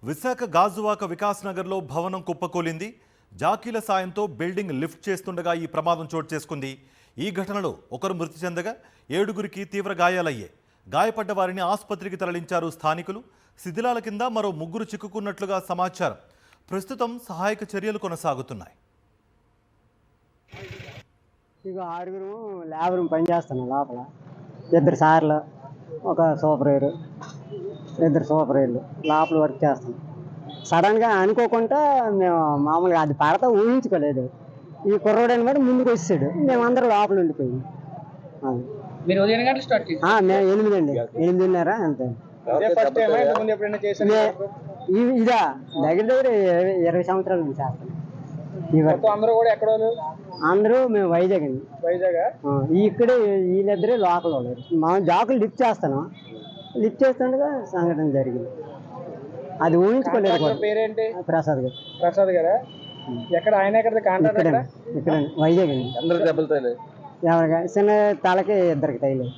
విశాఖ గాజువాక వికాస్ నగర్లో భవనం కుప్పకూలింది. జాకీల సాయంతో బిల్డింగ్ లిఫ్ట్ చేస్తుండగా ఈ ప్రమాదం చోటు చేసుకుంది. ఈ ఘటనలో ఒకరు మృతి చెందగా 7గురికి తీవ్ర గాయాలయ్యాయి. గాయపడ్డ వారిని ఆసుపత్రికి తరలించారు స్థానికులు. శిథిలాల కింద మరో 3 చిక్కుకున్నట్లుగా సమాచారం. ప్రస్తుతం సహాయక చర్యలు కొనసాగుతున్నాయి. ఇక 6 ల్యాబ్ రూమ్ పని చేస్తున్నాం. లోపల 2 సార్లు, ఒక సూపర్వైజర్, 2 సూపర్వైజర్లు లోపల వర్క్ చేస్తాం. సడన్గా అనుకోకుండా మేము మామూలుగా అది పడతా ఊహించుకోలేదు. ఈ కుర్రోడని బట్టి ముందుకు వచ్చాడు, మేమందరం లోపల ఉండిపోయింది. మీరు ఉదయం ఎన్ని గంటలు స్టార్ట్ చేశారు? మేము 8 అండి, 8:30 అంతే. ఇదా దగ్గర దగ్గర 20 సంవత్సరాల నుంచి చేస్తాం. అందరూ కూడా ఎక్కడ? అందరూ మేము వైజాగ్ అండి. ఇక్కడే వీళ్ళిద్దరే లోకల్ వాళ్ళు. మా జాకులు లిఫ్ట్ చేస్తాను, లిఫ్ట్ చేస్తుండగా సంఘటన జరిగింది. అది ఊహించుకోలేదు. పేరేంటి? ప్రసాద్ గారు. ప్రసాద్ గారా? ఎక్కడ ఆయన? ఇక్కడ వైజాగ్ అండి. అందరూ దెబ్బలు తగిలాయి. ఎవరిగా చిన్న తలకి 2 తగిలేదు.